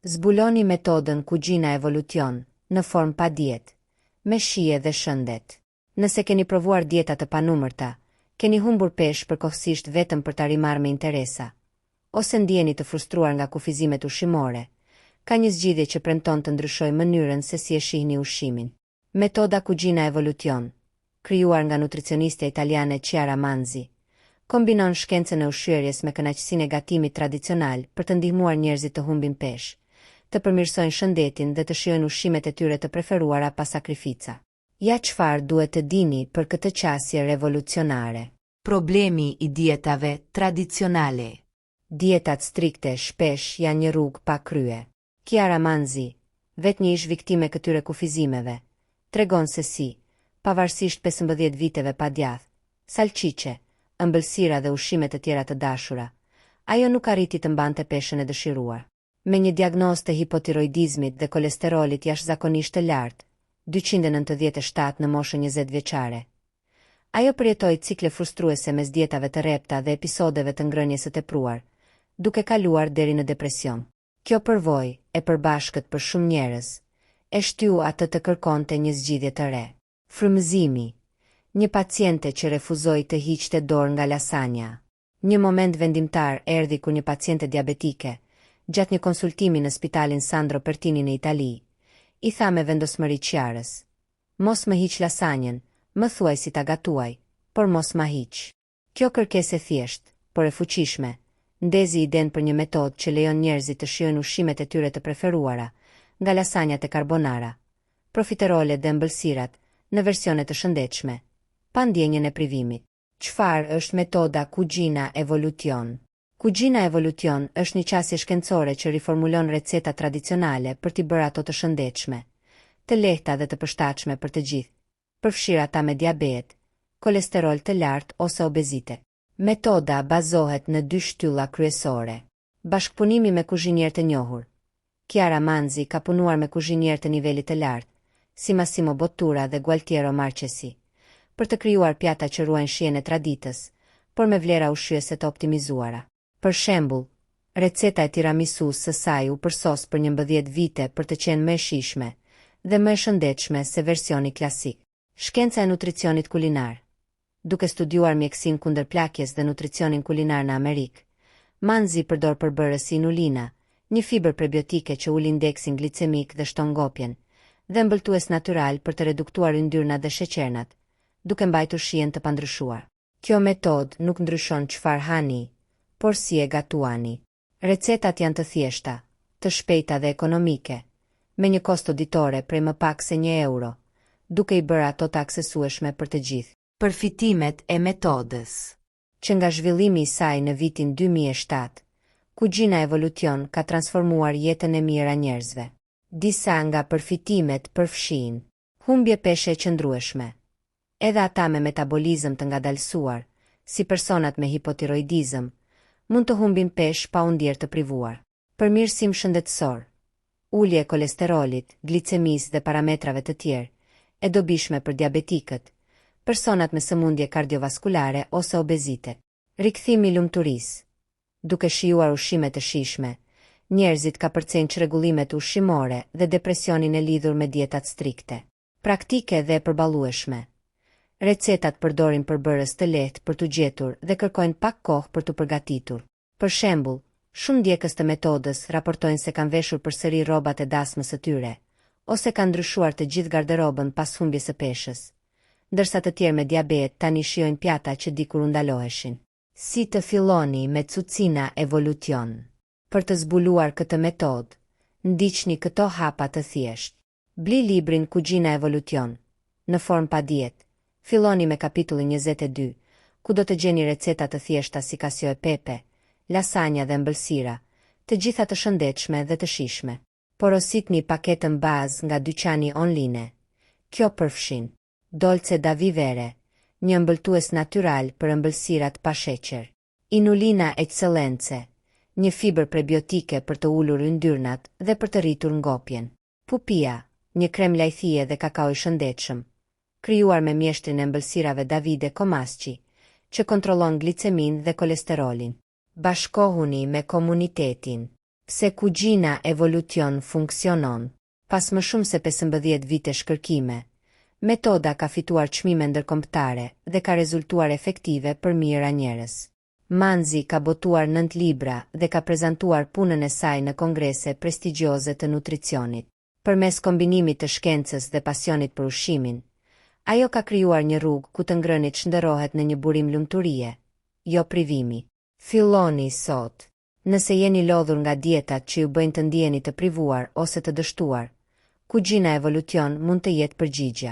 Zbuloni metodën Kuzhina Evolution, në formë pa dietë, me shije dhe shëndet. Nëse keni provuar dieta të panumërta, keni humbur peshë përkohësisht vetëm për ta rimarrë me interesa, ose ndjeni të frustruar nga kufizimet ushqimore, ka një zgjidhje që premton të ndryshojë mënyrën se si e shihni ushqimin. Metoda Kuzhina Evolution, krijuar nga nutricionistja italiane Chiara Manzi, kombinon shkencën e ushqyerjes me kënaqësinë e gatimit tradicional për të ndihmuar njerëzit të humbin peshë, të përmirësojnë shëndetin dhe të shijojnë ushqimet e tyre të preferuara pa sakrifica. Ja çfarë duhet të dini për këtë qasje revolucionare. Problemi i dietave tradizionale. Dietat strikte shpesh janë një rrugë pa krye. Chiara Manzi, vetë një ish viktime këtyre kufizimeve, tregon se si, pavarësisht 15 viteve pa djath, salcice, ëmbëlsira dhe ushqime të tjera të dashura, ajo nuk arriti të mbante peshën e dëshiruar. Me një diagnozë të hipotiroidizmit dhe kolesterolit jashtëzakonisht të lartë, 297 në moshën 20 vjeçare. Ajo përjetoi cikle frustruese mes dietave të rrepta dhe episodeve të ngrënies së tepruar, duke kaluar deri në depresion. Kjo përvojë, e përbashkët për shumë njerëz, e shtyu atë të kërkonte një zgjidhje të re. Frymëzimi. Një paciente që refuzoi të hiqte dorë nga lasanja. Një moment vendimtar erdhi kur një paciente diabetike, gjatë një konsultimi në spitalin Sandro Pertini në Itali, i tha me vendosmëri qarës: "Mos më hiq lasanjen, më thuaj si ta gatuaj, por mos ma hiq." Kjo kërkesë thjesht, por e fuqishme, ndezi iden për një metodë që lejon njerëzit të shijojnë ushqimet e tyre të preferuara, nga lasanjat e carbonara, profiterolet dhe ëmbëlsirat, në versione të shëndetshme, pa ndjenjën e privimit. Çfarë është metoda Kuzhina Evolution? Kuzhina Evolution është një qasje shkencore që riformulon receta tradicionale për t'i bërë ato të shëndetshme, të lehta dhe të përshtatshme për të gjithë, përfshirë ata me diabet, kolesterol të lartë ose obezitet. Metoda bazohet në 2 shtylla kryesore. Bashkëpunimi me kuzhinierë të njohur. Chiara Manzi ka punuar me kuzhinierë të nivelit të lartë, si Massimo Bottura dhe Gualtiero Marchesi, për të krijuar pjata që ruajnë shijen e traditës, por me vlera ushqyese të optimizuara. Për shembull, receta e tiramisus së saj u përsos për 11 vite për të qenë më e shijshme dhe më e shëndetshme se versioni klasik. Shkenca e nutricionit kulinar. Duke studiuar mjekësinë kundër plakjes dhe nutricionin kulinar në Amerikë, Manzi përdor përbërës si inulina, një fibër prebiotike që ul indeksin glicemik dhe shton ngopjen, dhe mbëltues natyral për të reduktuar yndyrnat dhe sheqernat, duke mbajtur shijen të pandryshuar. Kjo metodë nuk ndryshon çfarë hani, por si e gatuani. Recetat janë të thjeshta, të shpejta dhe ekonomike, me një kosto ditore prej më pak se €1, duke i bërë ato të aksesueshme për të gjithë. Përfitimet e metodës. Që nga zhvillimi i saj në vitin 2007, Kuzhina Evolution ka transformuar jetën e mirë a njerëzve. Disa nga përfitimet përfshin: humbje peshe e qëndrueshme. Edhe ata me metabolizëm të ngadalësuar, si personat me hipotiroidizëm, mund të humbin peshë pa u ndjerë të privuar. Përmirësim shëndetësor. Ulje e kolesterolit, glicemisë dhe parametrave të tjerë, e dobishme për diabetikët, personat me sëmundje kardiovaskulare ose obezitet. Rikthimi i lumturisë. Duke shijuar ushqime të shijshme, njerëzit ka përcejnë çrregullimet ushqimore dhe depresionin e lidhur me dietat strikte. Praktike dhe e përballueshme. Recetat përdorin përbërës të lehtë për t'u gjetur dhe kërkojnë pak kohë për t'u përgatitur. Për shembull, shumë ndjekës të metodës raportojnë se kanë veshur përsëri rrobat e dasmës së tyre, ose kanë ndryshuar të gjithë garderobën pas humbjes së peshës, ndërsa të tjerë me diabet tani shijojnë pjata që dikur u ndaloheshin. Si të filloni me Kuzhina Evolution? Për të zbuluar këtë metodë, ndiqni këto hapa të thjeshtë. Bli librin Kuzhina Evolution, në formë pa dietë. Filloni me kapitullin 22, ku do të gjeni receta të thjeshta si cacio e pepe, lasanja dhe ëmbëlsira, të gjitha të shëndetshme dhe të shijshme. Porositni paketën bazë nga dyqani online. Kjo përfshin Dolce da vivere, një ëmbëltues natyral për ëmbëlsirat pa sheqer. Inulina Excellence, një fibër prebiotike për të ulur yndyrnat dhe për të rritur ngopjen. Pupia, një krem lajthie dhe kakao i shëndetshëm, krijuar me mjeshtrin e ëmbëlsirave Davide Comasci, që kontrollon glicemin dhe kolesterolin. Bashkohuni me komunitetin. Pse kuzhina evolucion funksionon. Pas më shumë se 15 vite shkërkime, metoda ka fituar çmime ndërkombëtare dhe ka rezultuar efektive për mijëra njerëz. Manzi ka botuar 9 libra dhe ka prezantuar punën e saj në kongrese prestigjioze të nutricionit. Përmes kombinimit të shkencës dhe pasionit për ushqimin, ajo ka krijuar një rrugë ku të ngrënit shndërrohet në një burim lumturie, jo privimi. Filloni sot. Nëse jeni lodhur nga dietat që ju bëjnë të ndjeni të privuar ose të dështuar, kuzhina evolucion mund të jetë përgjigja.